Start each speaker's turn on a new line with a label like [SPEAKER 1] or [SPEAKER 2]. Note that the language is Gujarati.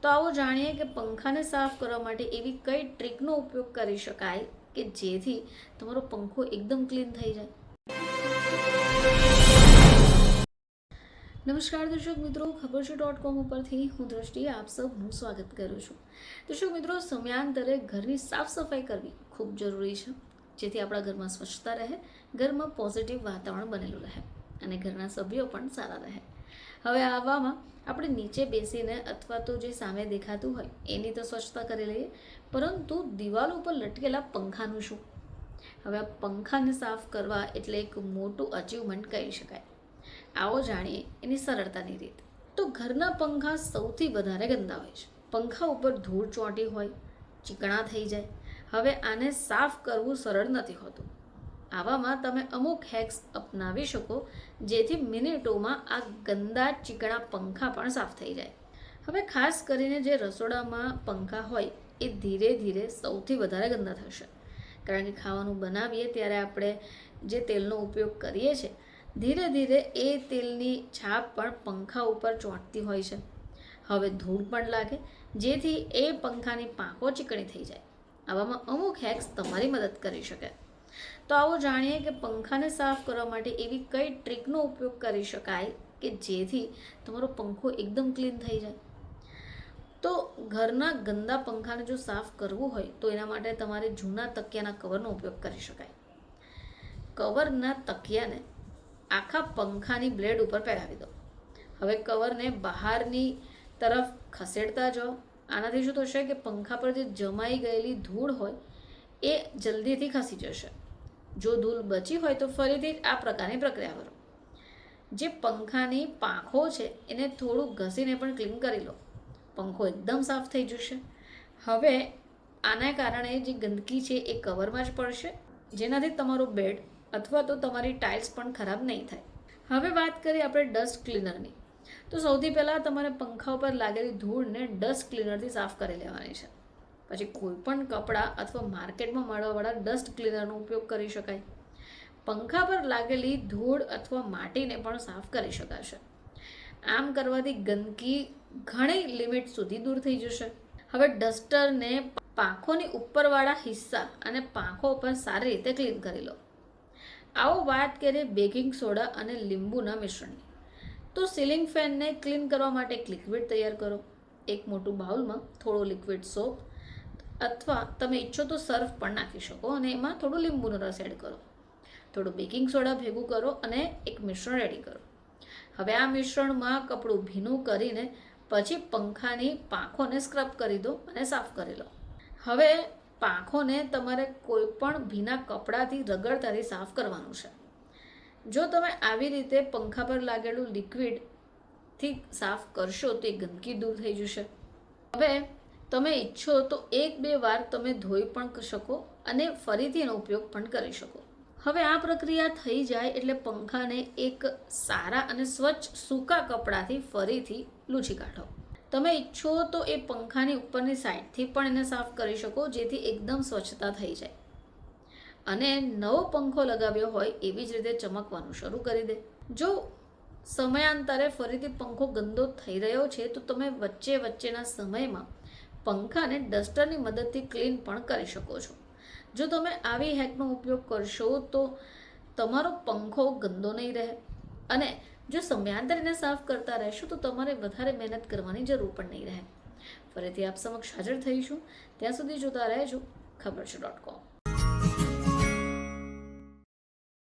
[SPEAKER 1] તો આવો જાણીએ કે પંખાને સાફ કરવા માટે એવી કઈ ટ્રીકનો ઉપયોગ કરી શકાય કે જેથી તમારો પંખો એકદમ ક્લીન થઈ જાય. નમસ્કાર દર્શક મિત્રો, ખબર ઉપરથી હું દ્રષ્ટિએ આપ સૌનું સ્વાગત કરું છું. દર્શક મિત્રો, સમયાંતરે ઘરની સાફ સફાઈ કરવી ખૂબ જરૂરી છે, જેથી આપણા ઘરમાં સ્વચ્છતા રહે, ઘરમાં પોઝિટિવ વાતાવરણ બનેલું રહે અને ઘરના સભ્યો પણ સારા રહે. હવે આવામાં આપણે નીચે બેસીને અથવા તો જે સામે દેખાતું હોય એની તો સ્વચ્છતા કરી લઈએ, પરંતુ દિવાલો ઉપર લટકેલા પંખાનું શું? હવે આ પંખાને સાફ કરવા એટલે એક મોટું અચીવમેન્ટ કહી શકાય. આવો જાણીએ એની સરળતાની રીત. તો ઘરના પંખા સૌથી વધારે ગંદા હોય છે. પંખા ઉપર ધૂળ ચોંટી હોય, ચીકણા થઈ જાય. હવે આને સાફ કરવું સરળ નથી હોતું. આવામાં તમે અમુક હેક્સ અપનાવી શકો જેથી મિનિટોમાં આ ગંદા ચીકણા પંખા પણ સાફ થઈ જાય. હવે ખાસ કરીને જે રસોડામાં પંખા હોય એ ધીરે ધીરે સૌથી વધારે ગંદા થશે, કારણ કે ખાવાનું બનાવીએ ત્યારે આપણે જે તેલનો ઉપયોગ કરીએ છીએ, ધીરે ધીરે એ તેલની છાપ પણ પંખા ઉપર ચોંટતી હોય છે. હવે ધૂળ પણ લાગે, જેથી એ પંખાની પાંખો ચીકણી થઈ જાય. આવામાં અમુક હેક્સ તમારી મદદ કરી શકે. તો આવો જાણીએ કે પંખાને સાફ કરવા માટે એવી કઈ ટ્રીકનો ઉપયોગ કરી શકાય કે જેથી તમારો પંખો એકદમ ક્લીન થઈ જાય. તો ઘરના ગંદા પંખાને જો સાફ કરવું હોય તો એના માટે તમારે જૂના તકિયાના કવરનો ઉપયોગ કરી શકાય. કવરના તકિયાને આખા પંખાની બ્લેડ ઉપર પહેરાવી દો. હવે કવરને બહારની તરફ ખસેડતા જાઓ. આનાથી શું થશે કે પંખા પર જે જમાઈ ગયેલી ધૂળ હોય એ જલ્દીથી ખસી જશે. જો ધૂળ બચી હોય તો ફરીથી આ પ્રકારની પ્રક્રિયા કરો. જે પંખાની પાંખો છે એને થોડું ઘસીને પણ ક્લીન કરી લો. પંખો એકદમ સાફ થઈ જશે. હવે આના કારણે જે ગંદકી છે એ કવરમાં જ પડશે, જેનાથી તમારો બેડ અથવા તો તમારી ટાઇલ્સ પણ ખરાબ નહીં થાય. હવે વાત કરીએ આપણે ડસ્ટ ક્લીનરની. તો સૌથી પહેલાં તમારે પંખા ઉપર લાગેલી ધૂળને ડસ્ટ ક્લીનરથી સાફ કરી લેવાની છે. પછી કોઈ પણ કપડાં અથવા માર્કેટમાં મળવાવાળા ડસ્ટ ક્લીનરનો ઉપયોગ કરી શકાય. પંખા પર લાગેલી ધૂળ અથવા માટીને પણ સાફ કરી શકાશે. આમ કરવાથી ગંદકી ઘણી લિમિટ સુધી દૂર થઈ જશે. હવે ડસ્ટરને પાંખોની ઉપરવાળા હિસ્સા અને પાંખો પર સારી રીતે ક્લીન કરી લો. આવો વાત કરીએ બેકિંગ સોડા અને લીંબુના મિશ્રણની. તો સીલિંગ ફેનને ક્લીન કરવા માટે એક લિક્વિડ તૈયાર કરો. એક મોટું બાઉલમાં થોડો લિક્વિડ સોપ અથવા તમે ઈચ્છો તો સર્ફ પણ નાખી શકો અને એમાં થોડું લીંબુનો રસ એડ કરો. થોડું બેકિંગ સોડા ભેગું કરો અને એક મિશ્રણ રેડી કરો. હવે આ મિશ્રણમાં કપડું ભીનું કરીને પછી પંખાની પાંખોને સ્ક્રબ કરી દો અને સાફ કરી લો. હવે પાંખોને તમારે કોઈ પણ ભીના કપડાથી રગડતાથી સાફ કરવાનું છે. જો તમે આવી રીતે પંખા પર લાગેલું લિક્વિડથી સાફ કરશો તો એ ગંદકી દૂર થઈ જશે. હવે તમે ઈચ્છો તો 1-2 વાર તમે ધોઈ પણ શકો અને ફરીથી એનો ઉપયોગ પણ કરી શકો. હવે આ પ્રક્રિયા થઈ જાય એટલે પંખાને એક સારા અને સ્વચ્છ સૂકા કપડાથી ફરીથી લૂછી કાઢો. તમે ઈચ્છો તો એ પંખાની ઉપરની સાઈડથી પણ એને સાફ કરી શકો, જેથી એકદમ સ્વચ્છતા થઈ જાય અને નવો પંખો લગાવ્યો હોય એવી જ રીતે ચમકવાનું શરૂ કરી દે. જો સમયાંતરે ફરીથી પંખો ગંદો થઈ રહ્યો છે તો તમે વચ્ચેના સમયમાં પંખાને ડસ્ટરની મદદથી ક્લીન પણ કરી શકો છો. જો તમે આવી હેકનો ઉપયોગ કરશો તો તમારો પંખો ગંદો નહીં રહે અને જો સમયાંતરે એને સાફ કરતા રહેશો તો તમારે વધારે મહેનત કરવાની જરૂર પણ નહીં રહે. ફરીથી આપ સમક્ષ હાજર થઈશું. ત્યાં સુધી જોતા રહેજો ખબર છે .com.